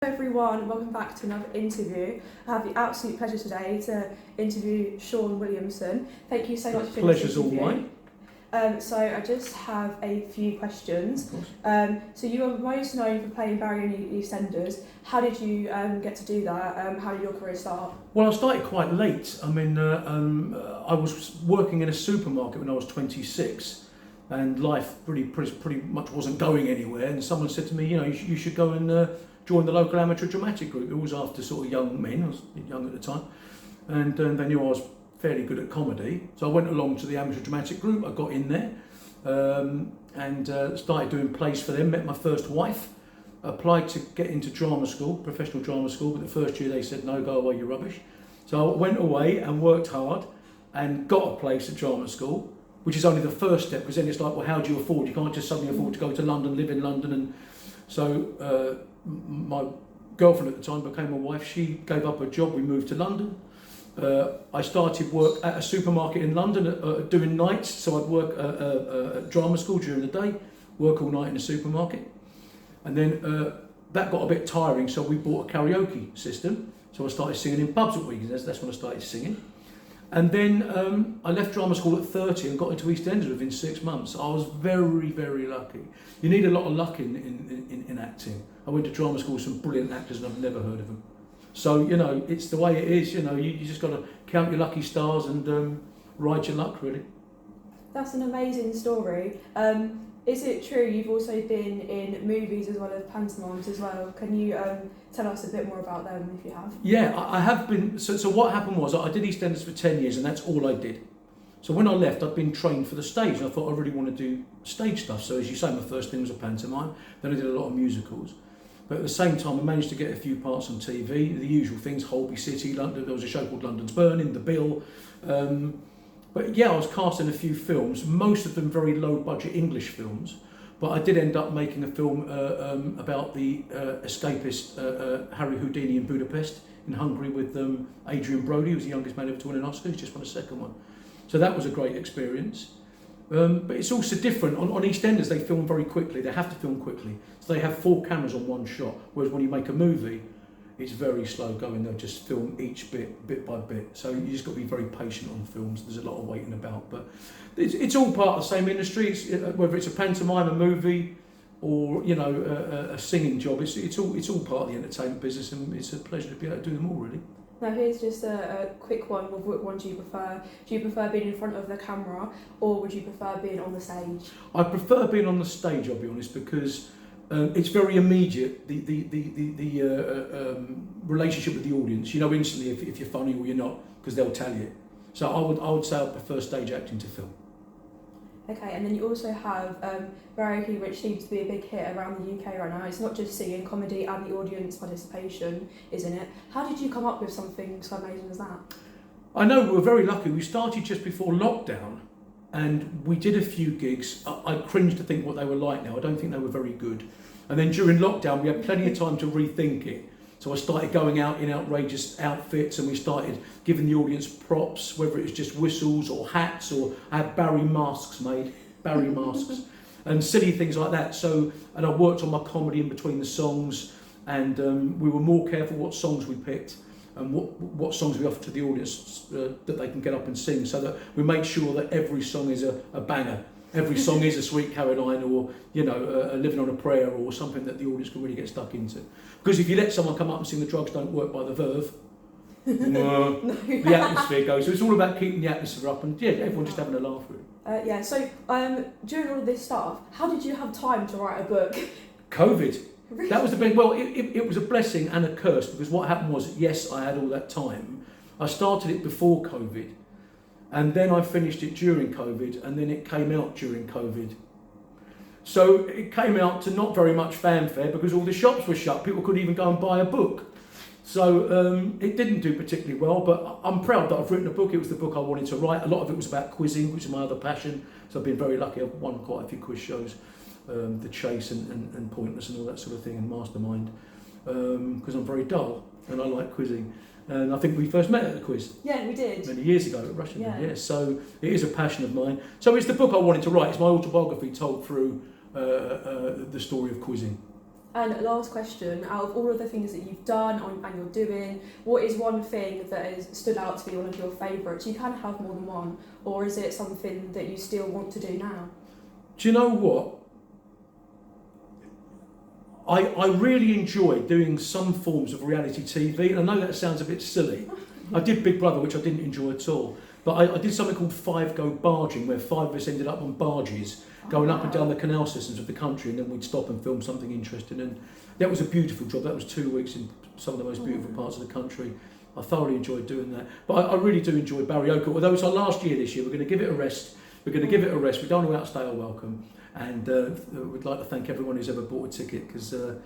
Hello everyone, welcome back to another interview. I have the absolute pleasure today to interview Shaun Williamson. Thank you so much for Pleasure's all mine. So I just have a few questions. So you are most known for playing Barryokie and EastEnders. How did you get to do that? How did your career start? Well, I started quite late. I mean, I was working in a supermarket when I was 26, and life pretty much wasn't going anywhere. And someone said to me, you should go and join the local amateur dramatic group. It was after sort of young men. I was young at the time, and they knew I was fairly good at comedy. So I went along to the amateur dramatic group. I got in there and started doing plays for them. Met my first wife. Applied to get into drama school, professional drama school, but the first year they said, no, go away, you're rubbish. So I went away and worked hard and got a place at drama school, which is only the first step, because then it's like, well, how do you afford? You can't just suddenly afford to go to London, live in London. And so my girlfriend at the time became my wife. She gave up her job, we moved to London. I started work at a supermarket in London doing nights, so I'd work at drama school during the day, work all night in the supermarket. And then that got a bit tiring, so we bought a karaoke system. So I started singing in pubs at weekends. That's when I started singing. And then I left drama school at 30 and got into EastEnders within 6 months. I was very, very lucky. You need a lot of luck in acting. I went to drama school with some brilliant actors and I've never heard of them. So, it's the way it is. You just got to count your lucky stars and ride your luck, really. That's an amazing story. Is it true you've also been in movies as well as pantomimes as well? Can you tell us a bit more about them if you have? Yeah, I have been. So what happened was I did EastEnders for 10 years and that's all I did. So when I left, I'd been trained for the stage and I thought I really want to do stage stuff. So as you say, my first thing was a pantomime. Then I did a lot of musicals. But at the same time, I managed to get a few parts on TV, the usual things, Holby City, London. There was a show called London's Burning, The Bill. But yeah, I was cast in a few films, most of them very low budget English films. But I did end up making a film about the escapist Harry Houdini in Budapest in Hungary with Adrian Brody, who was the youngest man ever to win an Oscar. He's just won a second one. So that was a great experience. But it's also different. On EastEnders, they film very quickly. They have to film quickly. So they have 4 cameras on one shot. Whereas when you make a movie, it's very slow going. They'll just film each bit by bit. So you just got to be very patient on films. There's a lot of waiting about, but it's all part of the same industry. Whether it's a pantomime, a movie, or a singing job, it's all part of the entertainment business, and it's a pleasure to be able to do them all, really. Now here's just a quick one. What one do you prefer? Do you prefer being in front of the camera, or would you prefer being on the stage? I prefer being on the stage, I'll be honest, because it's very immediate, the relationship with the audience. You know instantly if you're funny or you're not, because they'll tell you. So I would say I prefer stage acting to film. Okay, and then you also have Barryokie, which seems to be a big hit around the UK right now. It's not just singing, comedy and the audience participation is in it. How did you come up with something so amazing as that? I know, we were very lucky. We started just before lockdown and we did a few gigs. I cringe to think what they were like now. I don't think they were very good. And then during lockdown, we had plenty of time to rethink it. So I started going out in outrageous outfits and we started giving the audience props, whether it was just whistles or hats, or I had Barry masks made, and silly things like that. So, and I worked on my comedy in between the songs, and we were more careful what songs we picked and what songs we offered to the audience that they can get up and sing, so that we make sure that every song is a banger. Every song is a Sweet Caroline, or a Living on a Prayer, or something that the audience can really get stuck into. Because if you let someone come up and sing The Drugs Don't Work by the Verve, the atmosphere goes. So it's all about keeping the atmosphere up, and everyone just having a laugh really. So during all of this stuff, how did you have time to write a book? COVID. Really? That was the big. Well, it was a blessing and a curse, because what happened was, yes, I had all that time. I started it before COVID. And then I finished it during COVID, and then it came out during COVID. So it came out to not very much fanfare because all the shops were shut. People couldn't even go and buy a book. So it didn't do particularly well, but I'm proud that I've written a book. It was the book I wanted to write. A lot of it was about quizzing, which is my other passion. So I've been very lucky. I've won quite a few quiz shows, The Chase and Pointless and all that sort of thing, and Mastermind, because I'm very dull and I like quizzing. And I think we first met at the quiz. Yeah, we did. Many years ago at Russian. Yeah. So it is a passion of mine. So it's the book I wanted to write. It's my autobiography told through the story of quizzing. And last question, out of all of the things that you've done and you're doing, what is one thing that has stood out to be one of your favourites? You can have more than one, or is it something that you still want to do now? Do you know what? I really enjoy doing some forms of reality TV, and I know that sounds a bit silly. I did Big Brother, which I didn't enjoy at all, but I did something called 5 Go Barging, where 5 of us ended up on barges going up and down the canal systems of the country, and then we'd stop and film something interesting, and that was a beautiful job. That was 2 weeks in some of the most beautiful parts of the country. I thoroughly enjoyed doing that, but I really do enjoy Barryokie. Although it's our last year this year, we're going to give it a rest. We don't want to outstay our welcome. And we'd like to thank everyone who's ever bought a ticket, because I've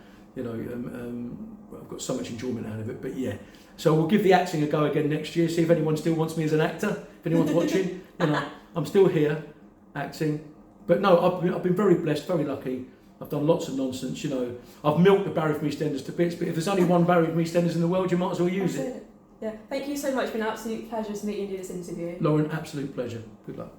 got so much enjoyment out of it. But yeah, so we'll give the acting a go again next year. See if anyone still wants me as an actor. If anyone's watching, I'm still here acting. But no, I've been very blessed, very lucky. I've done lots of nonsense. I've milked the Barryokie and EastEnders to bits. But if there's only one Barryokie and EastEnders in the world, you might as well use it. Yeah, thank you so much. It's been an absolute pleasure to meet you and do this interview. Lauren, absolute pleasure. Good luck.